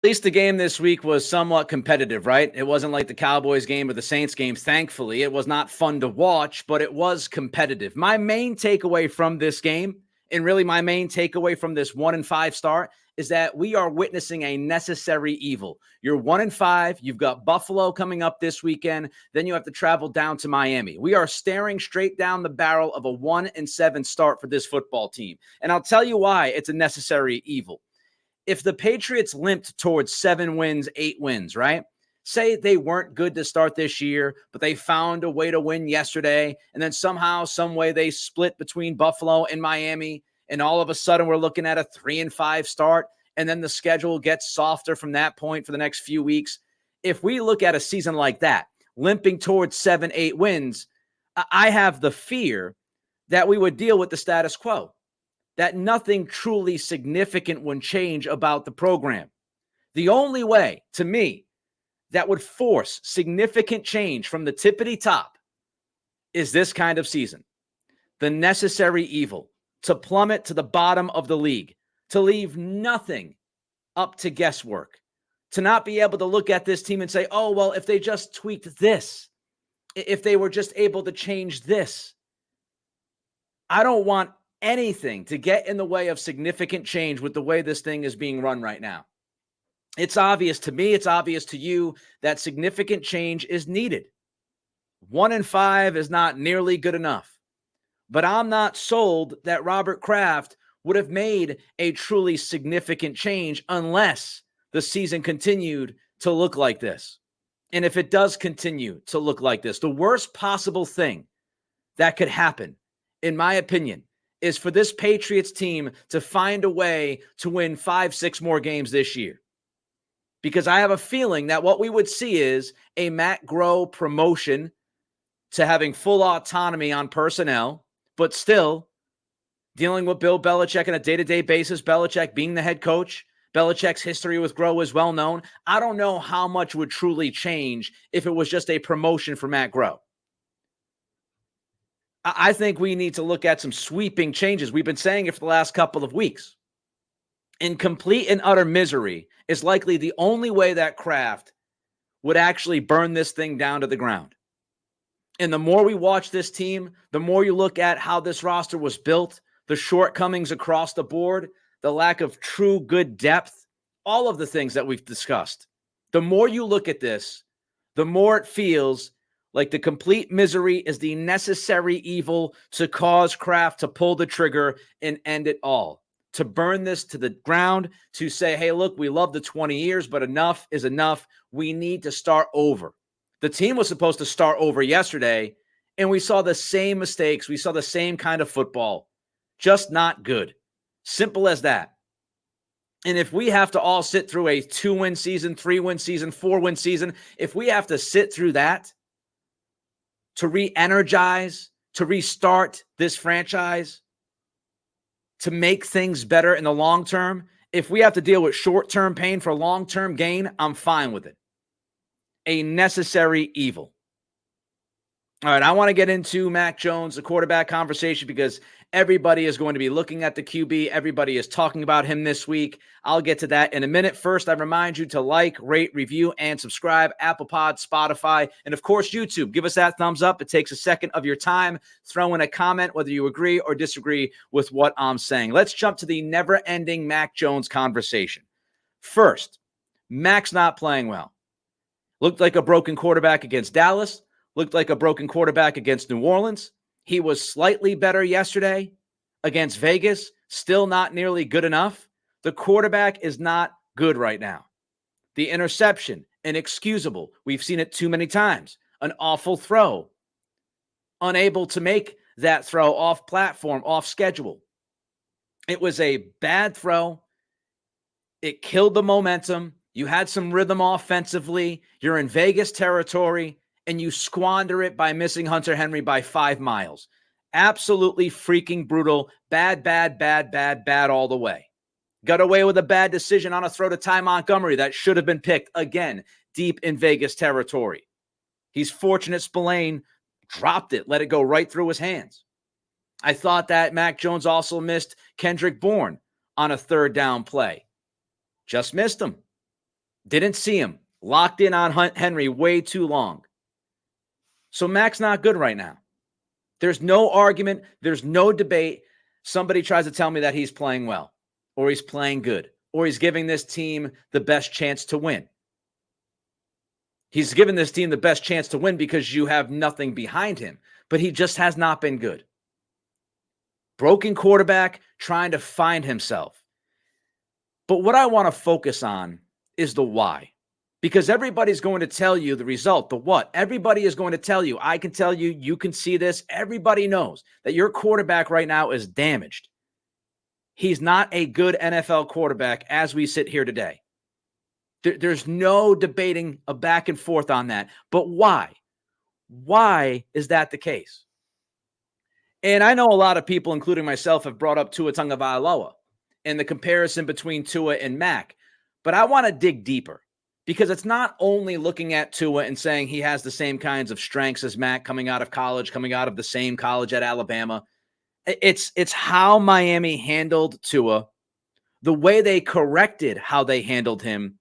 least the game this week was somewhat competitive, right? It wasn't like the Cowboys game or the Saints game, thankfully. It was not fun to watch, but it was competitive. My main takeaway from this game, and really my main takeaway from this 1-5 start, is that we are witnessing a necessary evil. You're 1-5. You've got Buffalo coming up this weekend. Then you have to travel down to Miami. We are staring straight down the barrel of a 1-7 start for this football team. And I'll tell you why it's a necessary evil. If the Patriots limped towards 7 wins, 8 wins, right? Say they weren't good to start this year, but they found a way to win yesterday, and then somehow, some way they split between Buffalo and Miami, and all of a sudden we're looking at a 3-5 start, and then the schedule gets softer from that point for the next few weeks. If we look at a season like that, limping towards 7, 8 wins, I have the fear that we would deal with the status quo, that nothing truly significant would change about the program. The only way, to me, that would force significant change from the tippity top is this kind of season. The necessary evil to plummet to the bottom of the league, to leave nothing up to guesswork, to not be able to look at this team and say, oh, well, if they just tweaked this, if they were just able to change this. I don't want anything to get in the way of significant change with the way this thing is being run right now. It's obvious to me, it's obvious to you that significant change is needed. 1-5 is not nearly good enough. But I'm not sold that Robert Kraft would have made a truly significant change unless the season continued to look like this. And if it does continue to look like this, the worst possible thing that could happen, in my opinion, is for this Patriots team to find a way to win 5, 6 more games this year. Because I have a feeling that what we would see is a Matt Groh promotion to having full autonomy on personnel, but still dealing with Bill Belichick on a day-to-day basis, Belichick being the head coach. Belichick's history with Groh is well known. I don't know how much would truly change if it was just a promotion for Matt Groh. I think we need to look at some sweeping changes. We've been saying it for the last couple of weeks. In complete and utter misery is likely the only way that Kraft would actually burn this thing down to the ground. And the more we watch this team, the more you look at how this roster was built, the shortcomings across the board, the lack of true good depth, all of the things that we've discussed. The more you look at this, the more it feels like the complete misery is the necessary evil to cause Kraft to pull the trigger and end it all. To burn this to the ground, to say, hey, look, we love the 20 years, but enough is enough. We need to start over. The team was supposed to start over yesterday, and we saw the same mistakes. We saw the same kind of football. Just not good. Simple as that. And if we have to all sit through a 2-win season, 3-win season, 4-win season, if we have to sit through that to re-energize, to restart this franchise, to make things better in the long term, if we have to deal with short-term pain for long-term gain, I'm fine with it. A necessary evil. All right, I want to get into Mac Jones, the quarterback conversation, because everybody is going to be looking at the QB. Everybody is talking about him this week. I'll get to that in a minute. First, I remind you to like, rate, review, and subscribe. Apple Pod, Spotify, and of course, YouTube. Give us that thumbs up. It takes a second of your time. Throw in a comment whether you agree or disagree with what I'm saying. Let's jump to the never-ending Mac Jones conversation. First, Mac's not playing well. Looked like a broken quarterback against Dallas. Looked like a broken quarterback against New Orleans. He was slightly better yesterday against Vegas. Still not nearly good enough. The quarterback is not good right now. The interception, inexcusable. We've seen it too many times. An awful throw. Unable to make that throw off platform, off schedule. It was a bad throw. It killed the momentum. You had some rhythm offensively. You're in Vegas territory, and you squander it by missing Hunter Henry by 5 miles. Absolutely freaking brutal. Bad all the way. Got away with a bad decision on a throw to Ty Montgomery that should have been picked, again, deep in Vegas territory. He's fortunate Spillane dropped it, let it go right through his hands. I thought that Mac Jones also missed Kendrick Bourne on a 3rd down play. Just missed him. Didn't see him. Locked in on Henry way too long. So Mac's not good right now. There's no argument. There's no debate. Somebody tries to tell me that he's playing well, or he's playing good, or he's giving this team the best chance to win. He's given this team the best chance to win because you have nothing behind him, but he just has not been good. Broken quarterback, trying to find himself. But what I want to focus on is the why. Because everybody's going to tell you the result, the what. Everybody is going to tell you. I can tell you, you can see this. Everybody knows that your quarterback right now is damaged. He's not a good NFL quarterback as we sit here today. There's no debating a back and forth on that. But why? Why is that the case? And I know a lot of people, including myself, have brought up Tua Tagovailoa and the comparison between Tua and Mac. But I want to dig deeper because it's not only looking at Tua and saying he has the same kinds of strengths as Mac coming out of college, coming out of the same college at Alabama. It's how Miami handled Tua, the way they corrected how they handled him,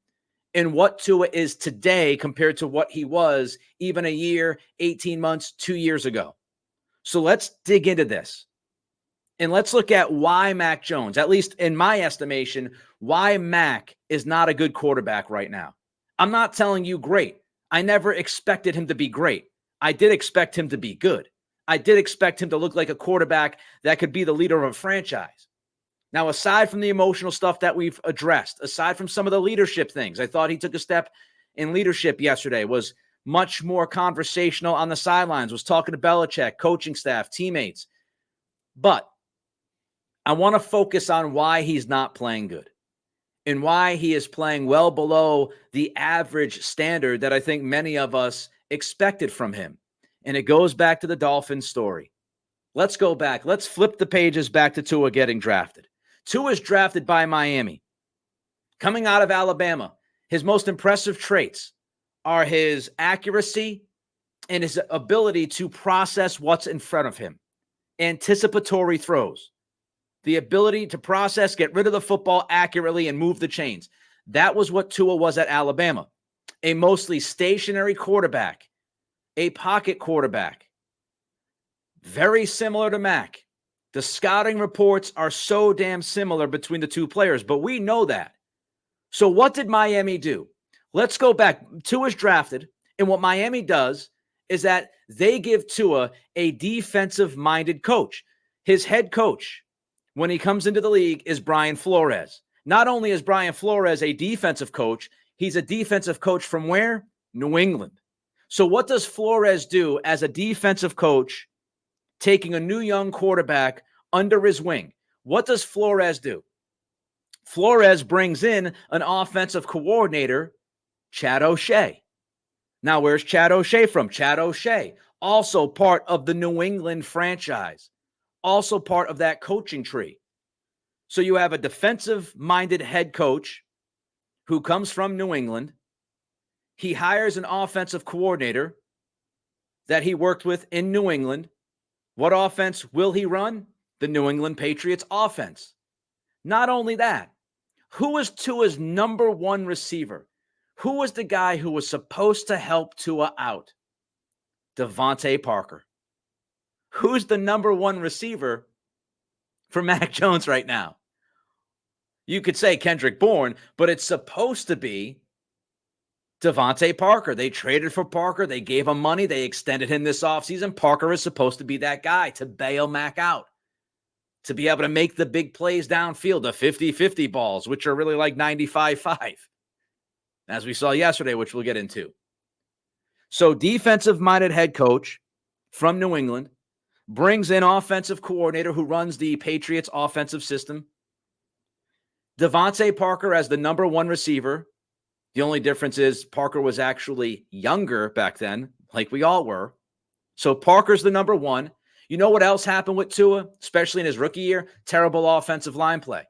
and what Tua is today compared to what he was even a year, 18 months, 2 years ago. So let's dig into this. And let's look at why Mac Jones, at least in my estimation, why Mac is not a good quarterback right now. I'm not telling you great. I never expected him to be great. I did expect him to be good. I did expect him to look like a quarterback that could be the leader of a franchise. Now, aside from the emotional stuff that we've addressed, aside from some of the leadership things, I thought he took a step in leadership yesterday, was much more conversational on the sidelines, was talking to Belichick, coaching staff, teammates. But I want to focus on why he's not playing good and why he is playing well below the average standard that I think many of us expected from him. And it goes back to the Dolphins story. Let's go back. Let's flip the pages back to Tua getting drafted. Tua is drafted by Miami. Coming out of Alabama, his most impressive traits are his accuracy and his ability to process what's in front of him. Anticipatory throws. The ability to process, get rid of the football accurately, and move the chains. That was what Tua was at Alabama. A mostly stationary quarterback. A pocket quarterback. Very similar to Mac. The scouting reports are so damn similar between the two players, but we know that. So what did Miami do? Let's go back. Tua's drafted, and what Miami does is that they give Tua a defensive-minded coach. His head coach, when he comes into the league, is Brian Flores. Not only is Brian Flores a defensive coach, he's a defensive coach from where? New England. So what does Flores do as a defensive coach taking a new young quarterback under his wing? What does Flores do? Flores brings in an offensive coordinator, Chad O'Shea. Now, where's Chad O'Shea from? Chad O'Shea, also part of the New England franchise, also part of that coaching tree. So you have a defensive-minded head coach who comes from New England. He hires an offensive coordinator that he worked with in New England. What offense will he run? The New England Patriots offense. Not only that, who was Tua's number one receiver? Who was the guy who was supposed to help Tua out? Devontae Parker. Who's the number one receiver for Mac Jones right now? You could say Kendrick Bourne, but it's supposed to be Devontae Parker. They traded for Parker. They gave him money. They extended him this offseason. Parker is supposed to be that guy to bail Mac out, to be able to make the big plays downfield, the 50-50 balls, which are really like 95-5, as we saw yesterday, which we'll get into. So defensive-minded head coach from New England brings in offensive coordinator who runs the Patriots offensive system. Devontae Parker as the number one receiver. The only difference is Parker was actually younger back then, like we all were. So Parker's the number one. You know what else happened with Tua, especially in his rookie year? Terrible offensive line play.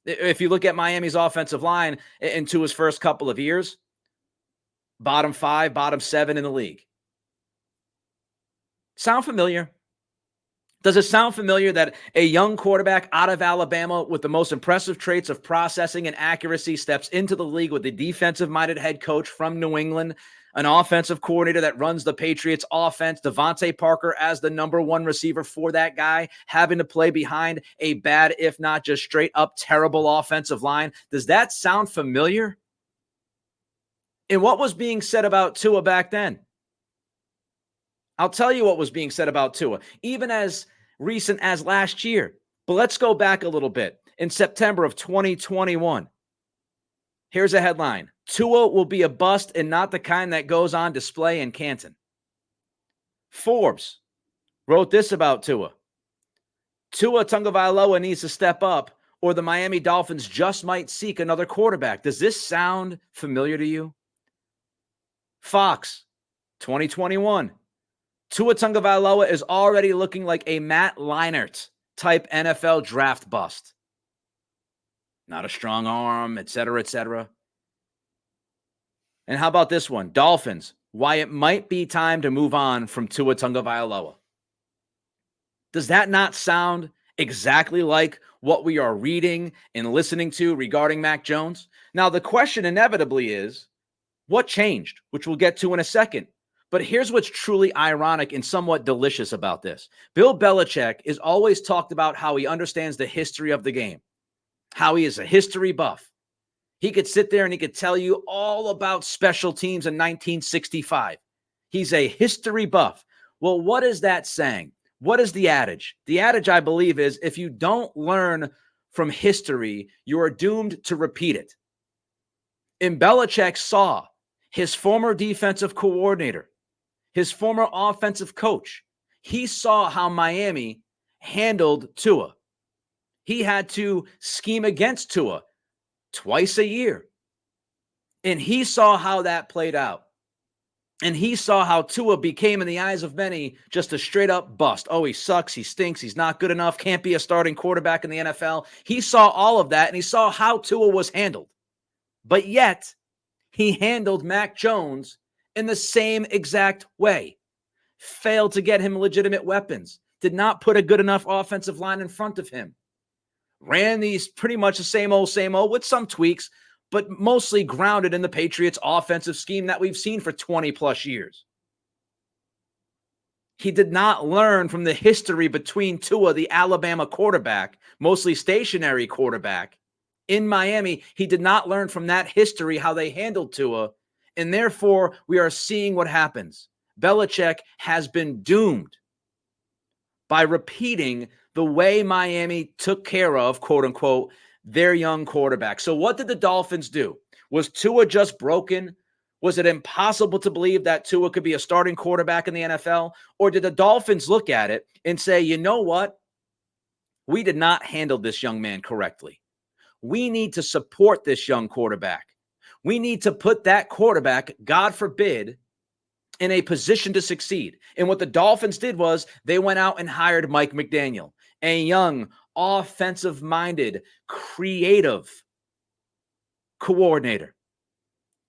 If you look at Miami's offensive line in Tua's first couple of years, bottom 5, bottom 7 in the league. Sound familiar? Does it sound familiar that a young quarterback out of Alabama with the most impressive traits of processing and accuracy steps into the league with a defensive-minded head coach from New England, an offensive coordinator that runs the Patriots offense, Devontae Parker as the number one receiver for that guy, having to play behind a bad, if not just straight up terrible offensive line? Does that sound familiar? And what was being said about Tua back then? I'll tell you what was being said about Tua, even as recent as last year. But let's go back a little bit. In September of 2021, here's a headline: Tua will be a bust and not the kind that goes on display in Canton. Forbes wrote this about Tua: Tua Tagovailoa needs to step up, or the Miami Dolphins just might seek another quarterback. Does this sound familiar to you? Fox, 2021. Tua Tagovailoa is already looking like a Matt Leinart type NFL draft bust. Not a strong arm, et cetera, et cetera. And how about this one? Dolphins, why it might be time to move on from Tua Tagovailoa. Does that not sound exactly like what we are reading and listening to regarding Mac Jones? Now, the question inevitably is, what changed? Which we'll get to in a second. But here's what's truly ironic and somewhat delicious about this. Bill Belichick is always talked about how he understands the history of the game, how he is a history buff. He could sit there and he could tell you all about special teams in 1965. He's a history buff. Well, what is that saying? What is the adage? The adage, I believe, is if you don't learn from history, you are doomed to repeat it. And Belichick saw his former defensive coordinator, his former offensive coach. He saw how Miami handled Tua. He had to scheme against Tua twice a year. And he saw how that played out. And he saw how Tua became, in the eyes of many, just a straight up bust. Oh, he sucks. He stinks. He's not good enough. Can't be a starting quarterback in the NFL. He saw all of that, and he saw how Tua was handled. But yet, he handled Mac Jones in the same exact way. Failed to get him legitimate weapons. Did not put a good enough offensive line in front of him. Ran these pretty much the same old with some tweaks, but mostly grounded in the Patriots offensive scheme that we've seen for 20 plus years. He did not learn from the history between Tua, the Alabama quarterback, mostly stationary quarterback, in Miami. He did not learn from that history how they handled Tua, and therefore we are seeing what happens. Belichick has been doomed by repeating the way Miami took care of, quote unquote, their young quarterback. So what did the Dolphins do? Was Tua just broken? Was it impossible to believe that Tua could be a starting quarterback in the NFL? Or did the Dolphins look at it and say, you know what? We did not handle this young man correctly. We need to support this young quarterback. We need to put that quarterback, God forbid, in a position to succeed. And what the Dolphins did was they went out and hired Mike McDaniel, a young, offensive-minded, creative coordinator.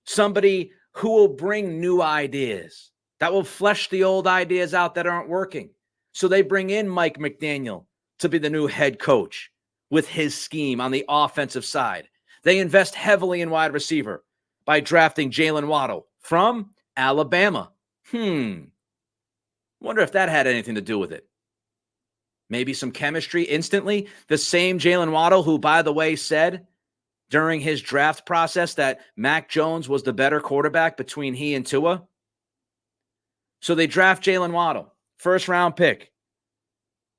Somebody who will bring new ideas, that will flesh the old ideas out that aren't working. So they bring in Mike McDaniel to be the new head coach with his scheme on the offensive side. They invest heavily in wide receiver by drafting Jalen Waddle from Alabama. Wonder if that had anything to do with it. Maybe some chemistry instantly. The same Jalen Waddle who, by the way, said during his draft process that Mac Jones was the better quarterback between he and Tua. So they draft Jalen Waddle, first round pick,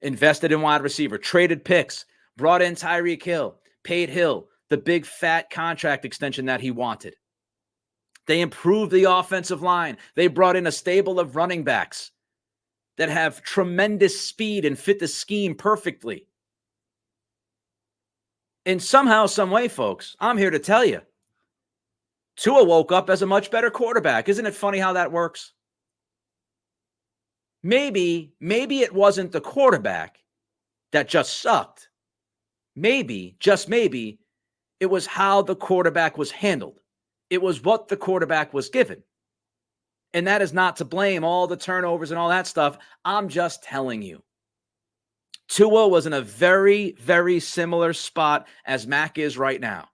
invested in wide receiver, traded picks, brought in Tyreek Hill, paid Hill the big fat contract extension that he wanted. They improved the offensive line. They brought in a stable of running backs that have tremendous speed and fit the scheme perfectly. And somehow, some way, folks, I'm here to tell you, Tua woke up as a much better quarterback. Isn't it funny how that works? Maybe it wasn't the quarterback that just sucked. Maybe, just maybe, it was how the quarterback was handled. It was what the quarterback was given. And that is not to blame all the turnovers and all that stuff. I'm just telling you. Tua was in a very, very similar spot as Mac is right now.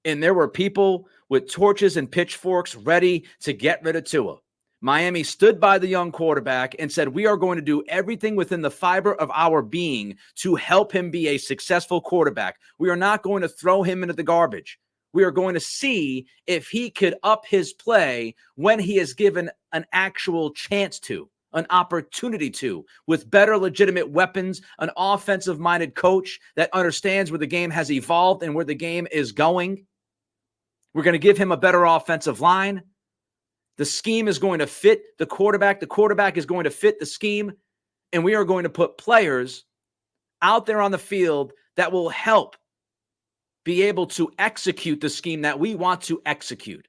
And there were people with torches and pitchforks ready to get rid of Tua. Miami stood by the young quarterback and said, we are going to do everything within the fiber of our being to help him be a successful quarterback. We are not going to throw him into the garbage. We are going to see if he could up his play when he is given an actual chance to, an opportunity to, with better legitimate weapons, an offensive-minded coach that understands where the game has evolved and where the game is going. We're going to give him a better offensive line. The scheme is going to fit the quarterback. The quarterback is going to fit the scheme. And we are going to put players out there on the field that will help be able to execute the scheme that we want to execute.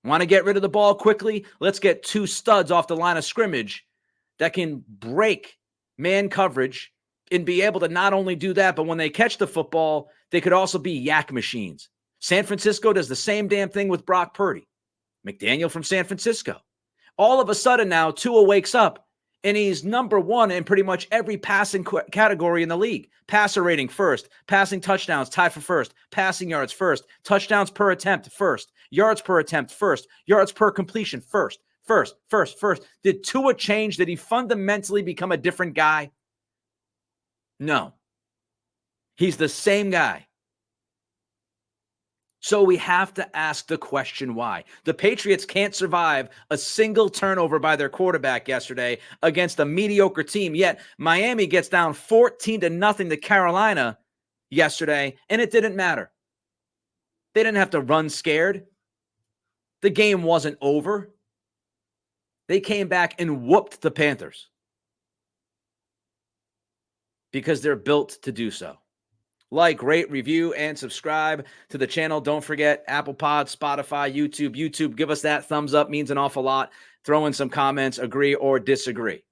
Want to get rid of the ball quickly? Let's get two studs off the line of scrimmage that can break man coverage and be able to not only do that, but when they catch the football, they could also be yak machines. San Francisco does the same damn thing with Brock Purdy. McDaniel from San Francisco. All of a sudden now, Tua wakes up and he's number one in pretty much every passing category in the league. Passer rating first, passing touchdowns tied for first, passing yards first, touchdowns per attempt first, yards per attempt first, yards per completion first. Did Tua change? Did he fundamentally become a different guy? No. He's the same guy. So we have to ask the question why. The Patriots can't survive a single turnover by their quarterback yesterday against a mediocre team. Yet Miami gets down 14-0 to Carolina yesterday, and it didn't matter. They didn't have to run scared. The game wasn't over. They came back and whooped the Panthers because they're built to do so. Like, rate, review, and subscribe to the channel. Don't forget Apple Pod, Spotify, YouTube. YouTube, give us that thumbs up. Means an awful lot. Throw in some comments, agree or disagree.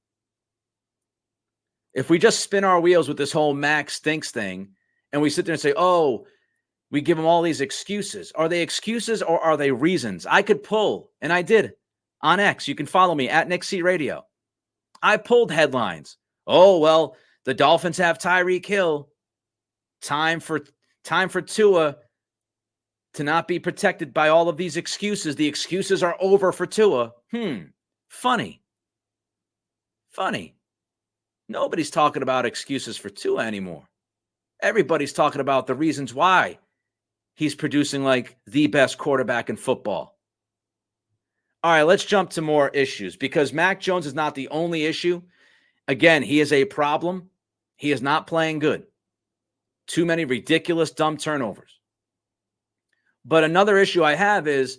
If we just spin our wheels with this whole Max stinks thing and we sit there and say, oh, we give them all these excuses. Are they excuses or are they reasons? I could pull, and I did, on X. You can follow me at Nick C Radio. I pulled headlines. Oh, well, the Dolphins have Tyreek Hill. Time for Tua to not be protected by all of these excuses. The excuses are over for Tua. Funny. Nobody's talking about excuses for Tua anymore. Everybody's talking about the reasons why he's producing like the best quarterback in football. All right, let's jump to more issues because Mac Jones is not the only issue. Again, he is a problem. He is not playing good. Too many ridiculous, dumb turnovers. But another issue I have is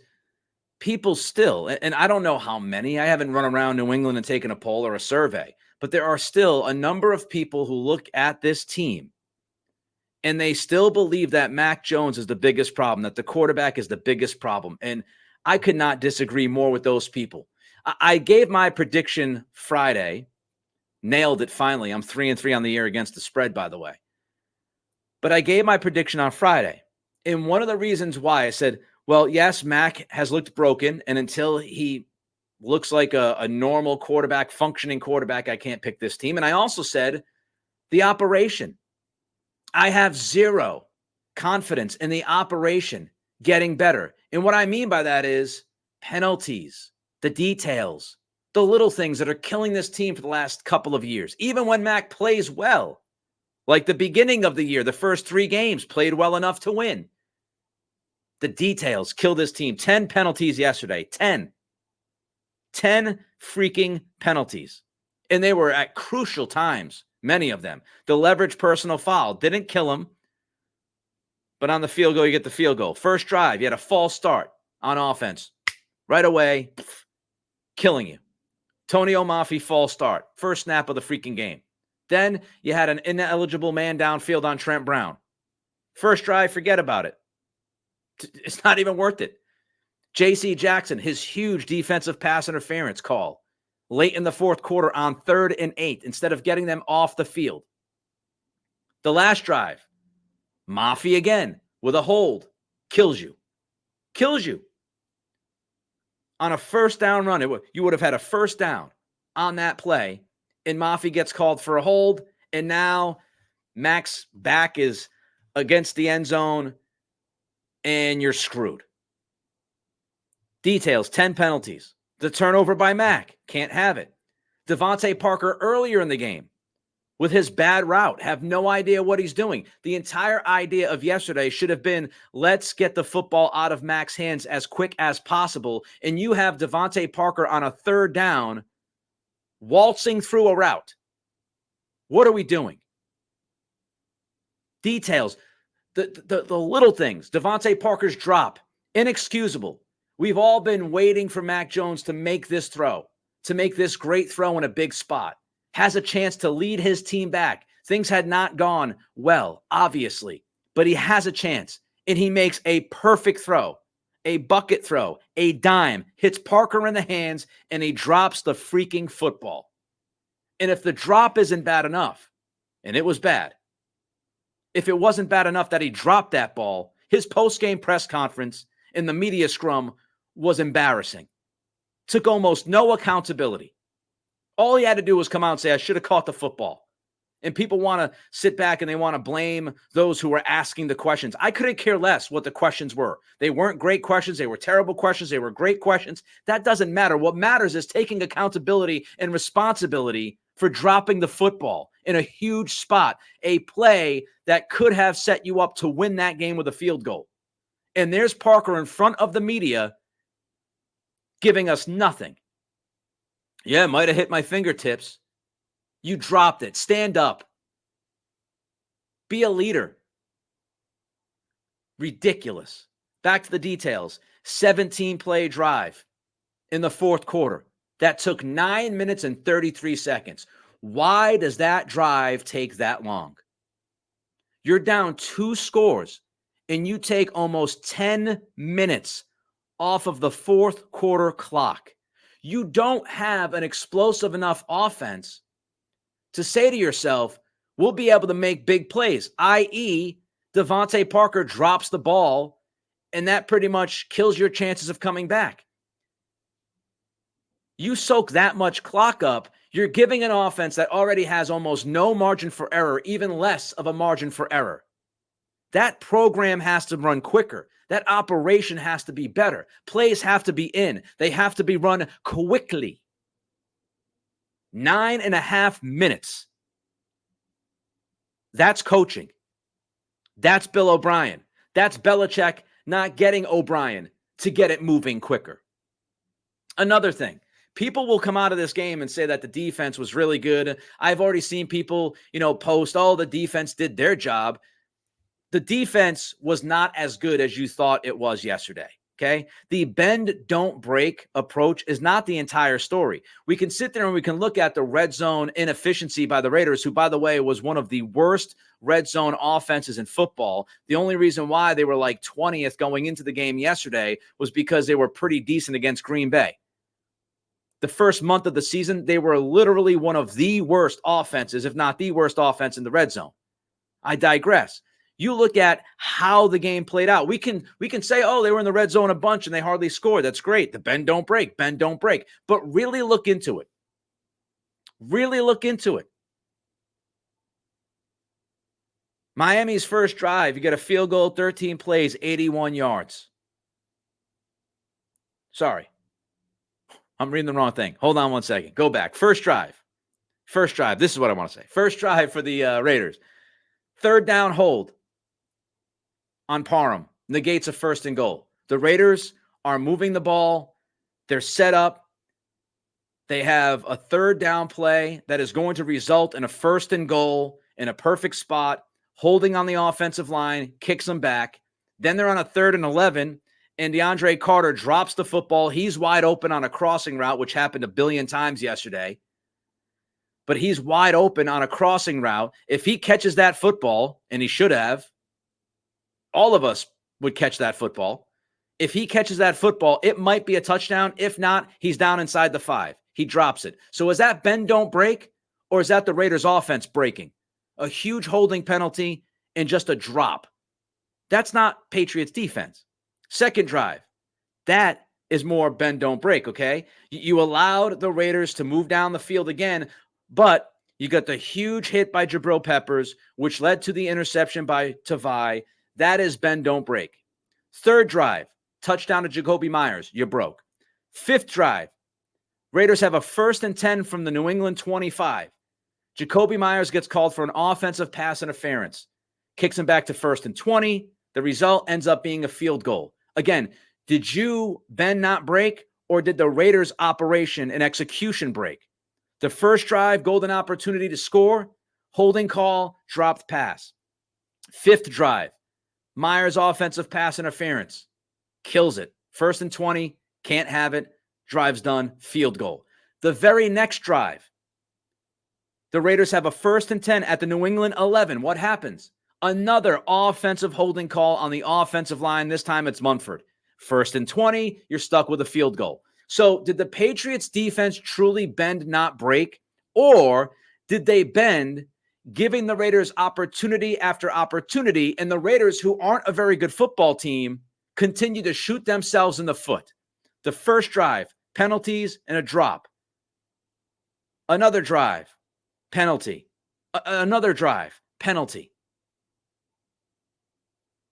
people still, and I don't know how many, I haven't run around New England and taken a poll or a survey, but there are still a number of people who look at this team and they still believe that Mac Jones is the biggest problem, that the quarterback is the biggest problem. And I could not disagree more with those people. I gave my prediction Friday, nailed it finally. I'm 3-3 on the year against the spread, by the way. But I gave my prediction on Friday. And one of the reasons why I said, well, yes, Mac has looked broken. And until he looks like a normal quarterback, functioning quarterback, I can't pick this team. And I also said the operation. I have zero confidence in the operation getting better. And what I mean by that is penalties, the details, the little things that are killing this team for the last couple of years. Even when Mac plays well. Like the beginning of the year, the first 3 games played well enough to win. The details kill this team. 10 penalties yesterday. 10 freaking penalties. And they were at crucial times, many of them. The leverage personal foul didn't kill him. But on the field goal, you get the field goal. First drive, you had a false start on offense. Right away, killing you. Tony O'Mafi false start. First snap of the freaking game. Then you had an ineligible man downfield on Trent Brown. First drive, forget about it. It's not even worth it. J.C. Jackson, his huge defensive pass interference call late in the fourth quarter on 3rd and 8 instead of getting them off the field. The last drive, Mafi again with a hold. Kills you. On a first down run, you would have had a first down on that play. And Mafi gets called for a hold, And now Mac's back is against the end zone and you're screwed. Details, 10 penalties. The turnover by Mac, can't have it. Devontae Parker earlier in the game with his bad route, have no idea what he's doing. The entire idea of yesterday should have been, let's get the football out of Mac's hands as quick as possible. And you have Devontae Parker on a third down, waltzing through a route. What are we doing? Details, the little things. Devontae Parker's drop, inexcusable. We've all been waiting for Mac Jones to make this throw, to make this great throw in a big spot. Has a chance to lead his team back. Things had not gone well, obviously, but he has a chance, and he makes a perfect throw, a bucket throw, a dime, hits Parker in the hands, and he drops the freaking football. And if the drop isn't bad enough, and it was bad, if it wasn't bad enough that he dropped that ball, his post-game press conference in the media scrum was embarrassing. Took almost no accountability. All he had to do was come out and say, I should have caught the football. And people want to sit back and they want to blame those who were asking the questions. I couldn't care less what the questions were. They weren't great questions. They were terrible questions. They were great questions. That doesn't matter. What matters is taking accountability and responsibility for dropping the football in a huge spot, a play that could have set you up to win that game with a field goal. And there's Parker in front of the media giving us nothing. Yeah, it might have hit my fingertips. You dropped it. Stand up. Be a leader. Ridiculous. Back to the details. 17-play drive in the fourth quarter. That took 9 minutes and 33 seconds. Why does that drive take that long? You're down 2 scores, and you take almost 10 minutes off of the fourth quarter clock. You don't have an explosive enough offense to say to yourself, we'll be able to make big plays, i.e., Devontae Parker drops the ball, and that pretty much kills your chances of coming back. You soak that much clock up, you're giving an offense that already has almost no margin for error, even less of a margin for error. That program has to run quicker. That operation has to be better. Plays have to be in. They have to be run quickly. 9.5 minutes. That's coaching. That's Bill O'Brien. That's Belichick not getting O'Brien to get it moving quicker. Another thing, people will come out of this game and say that the defense was really good. I've already seen people, post, oh, the defense did their job. The defense was not as good as you thought it was yesterday, okay? The bend, don't break approach is not the entire story. We can sit there and we can look at the red zone inefficiency by the Raiders, who, by the way, was one of the worst red zone offenses in football. The only reason why they were like 20th going into the game yesterday was because they were pretty decent against Green Bay. The first month of the season, they were literally one of the worst offenses, if not the worst offense in the red zone. I digress. You look at how the game played out. We can say, oh, they were in the red zone a bunch and they hardly scored. That's great. The bend, don't break. Bend, don't break. But really look into it. Really look into it. Miami's first drive, you get a field goal, 13 plays, 81 yards. Sorry. I'm reading the wrong thing. Hold on one second. Go back. First drive. This is what I want to say. First drive for the Raiders. Third down hold on Parham. Negates a first and goal. The Raiders are moving the ball. They're set up. They have a third down play that is going to result in a first and goal in a perfect spot, holding on the offensive line, kicks them back. Then they're on a 3rd and 11, and DeAndre Carter drops the football. He's wide open on a crossing route, which happened a billion times yesterday. But he's wide open on a crossing route. If he catches that football, and he should have, all of us would catch that football. If he catches that football, it might be a touchdown. If not, he's down inside the 5. He drops it. So is that bend, don't break? Or is that the Raiders offense breaking? A huge holding penalty and just a drop. That's not Patriots defense. Second drive. That is more bend, don't break, okay? You allowed the Raiders to move down the field again, but You got the huge hit by Jabril Peppers, which led to the interception by Tavai. That is bend, don't break. Third drive, touchdown to Jacoby Myers. You broke. Fifth drive, Raiders have a 1st and 10 from the New England 25. Jacoby Myers gets called for an offensive pass interference. Kicks him back to 1st and 20. The result ends up being a field goal. Again, did you bend, not break, or did the Raiders' operation and execution break? The first drive, golden opportunity to score, holding call, dropped pass. Fifth drive, Myers' offensive pass interference. Kills it. 1st and 20, can't have it. Drive's done, field goal. The very next drive, the Raiders have a 1st and 10 at the New England 11. What happens? Another offensive holding call on the offensive line. This time it's Munford. 1st and 20, you're stuck with a field goal. So did the Patriots defense truly bend, not break? Or did they bend, giving the Raiders opportunity after opportunity, and the Raiders, who aren't a very good football team, continue to shoot themselves in the foot? The first drive, penalties and a drop. Another drive, penalty. Another drive, penalty.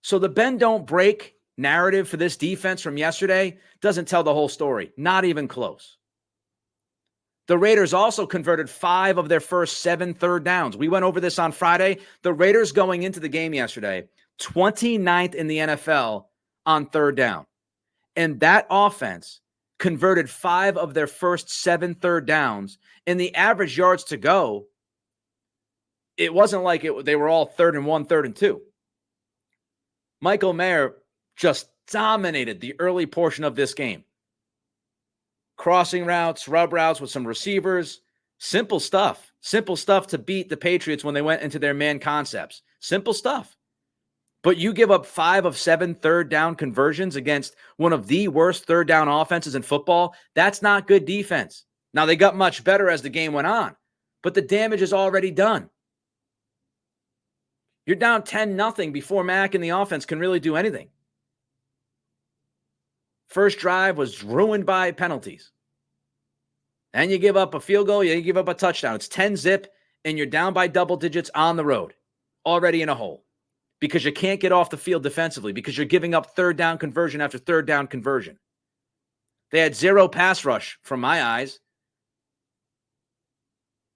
So the bend, don't break narrative for this defense from yesterday doesn't tell the whole story. Not even close. The Raiders also converted 5 of their first 7 third downs. We went over this on Friday. The Raiders going into the game yesterday, 29th in the NFL on third down. And that offense converted 5 of their first 7 third downs. And the average yards to go, it wasn't like they were all 3rd and 1, 3rd and 2. Michael Mayer just dominated the early portion of this game. Crossing routes, rub routes with some receivers. Simple stuff. Simple stuff to beat the Patriots when they went into their man concepts. Simple stuff. But you give up 5 of 7 third down conversions against one of the worst third down offenses in football. That's not good defense. Now, they got much better as the game went on, but the damage is already done. You're down 10-0 before Mack and the offense can really do anything. First drive was ruined by penalties. And you give up a field goal, you give up a touchdown. It's 10-0, and you're down by double digits on the road, already in a hole, because you can't get off the field defensively, because you're giving up third down conversion after third down conversion. They had 0 pass rush from my eyes.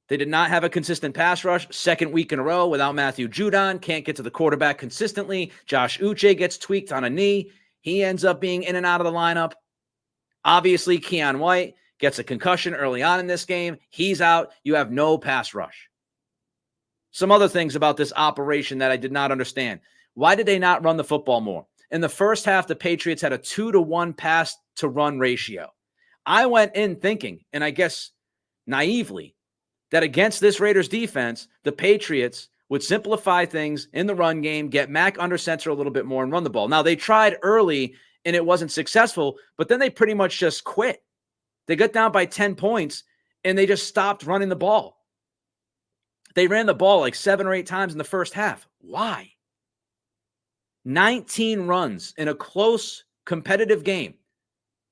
They did not have a consistent pass rush. 2nd week in a row without Matthew Judon. Can't get to the quarterback consistently. Josh Uche gets tweaked on a knee. He ends up being in and out of the lineup. Obviously, Keon White gets a concussion early on in this game. He's out. You have no pass rush. Some other things about this operation that I did not understand. Why did they not run the football more? In the first half, the Patriots had a 2-to-1 pass-to-run ratio. I went in thinking, and I guess naively, that against this Raiders defense, the Patriots would simplify things in the run game, get Mack under center a little bit more, and run the ball. Now, they tried early, and it wasn't successful, but then they pretty much just quit. They got down by 10 points, and they just stopped running the ball. They ran the ball like 7 or 8 times in the first half. Why? 19 runs in a close, competitive game.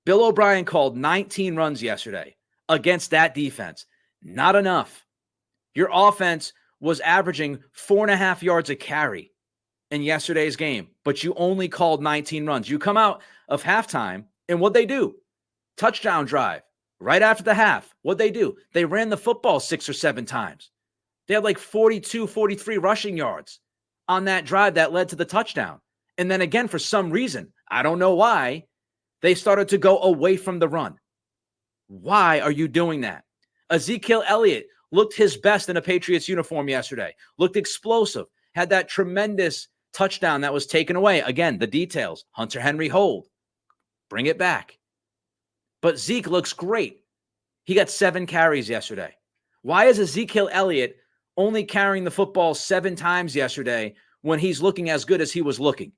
Bill O'Brien called 19 runs yesterday against that defense. Not enough. Your offense was averaging 4.5 yards a carry in yesterday's game, but you only called 19 runs. You come out of halftime, and what'd they do? Touchdown drive. Right after the half, what'd they do? They ran the football 6 or 7 times. They had like 42, 43 rushing yards on that drive that led to the touchdown. And then again, for some reason, I don't know why, they started to go away from the run. Why are you doing that? Ezekiel Elliott looked his best in a Patriots uniform yesterday. Looked explosive. Had that tremendous touchdown that was taken away. Again, the details. Hunter Henry hold. Bring it back. But Zeke looks great. He got 7 carries yesterday. Why is Ezekiel Elliott only carrying the football 7 times yesterday when he's looking as good as he was looking?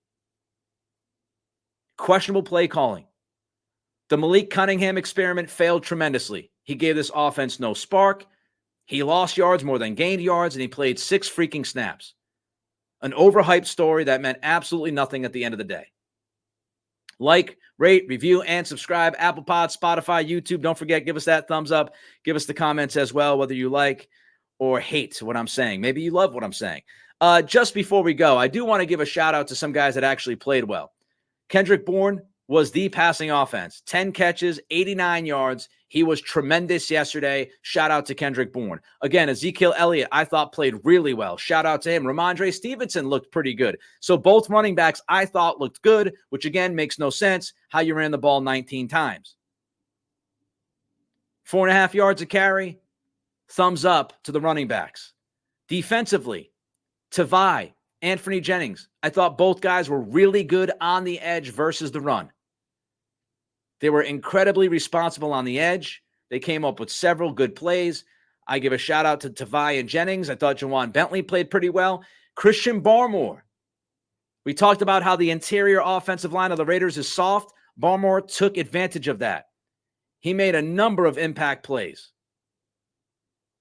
Questionable play calling. The Malik Cunningham experiment failed tremendously. He gave this offense no spark. He lost yards more than gained yards, and he played 6 freaking snaps. An overhyped story that meant absolutely nothing at the end of the day. Like, rate, review, and subscribe. Apple Pod, Spotify, YouTube. Don't forget, give us that thumbs up. Give us the comments as well, whether you like or hate what I'm saying. Maybe you love what I'm saying. Just before we go, I do want to give a shout out to some guys that actually played well. Kendrick Bourne was the passing offense. 10 catches, 89 yards. He was tremendous yesterday. Shout out to Kendrick Bourne. Again, Ezekiel Elliott, I thought played really well. Shout out to him. Ramondre Stevenson looked pretty good. So both running backs I thought looked good, which again makes no sense how you ran the ball 19 times. 4.5 yards a carry. Thumbs up to the running backs. Defensively, Tavai, Anthony Jennings, I thought both guys were really good on the edge versus the run. They were incredibly responsible on the edge. They came up with several good plays. I give a shout out to Tavai and Jennings. I thought Jawan Bentley played pretty well. Christian Barmore. We talked about how the interior offensive line of the Raiders is soft. Barmore took advantage of that. He made a number of impact plays.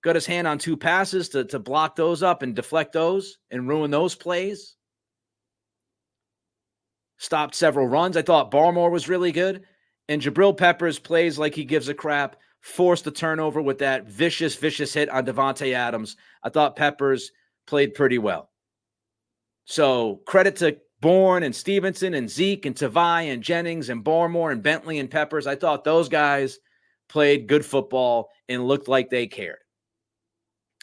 Got his hand on 2 passes to block those up and deflect those and ruin those plays. Stopped several runs. I thought Barmore was really good. And Jabril Peppers plays like he gives a crap. Forced a turnover with that vicious hit on Devontae Adams. I thought Peppers played pretty well. So credit to Bourne and Stevenson and Zeke and Tavai and Jennings and Barmore and Bentley and Peppers. I thought those guys played good football and looked like they cared.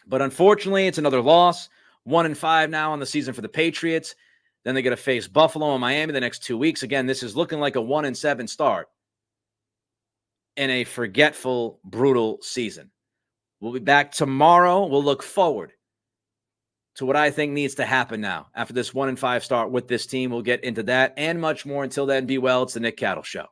But unfortunately, it's another loss. 1-5 now on the season for the Patriots. Then they got to face Buffalo and Miami the next 2 weeks. Again, this is looking like a 1-7 start in a forgetful, brutal season. We'll be back tomorrow. We'll look forward to what I think needs to happen now after this 1-5 start with this team. We'll get into that and much more. Until then, be well. It's the Nick Cattle Show.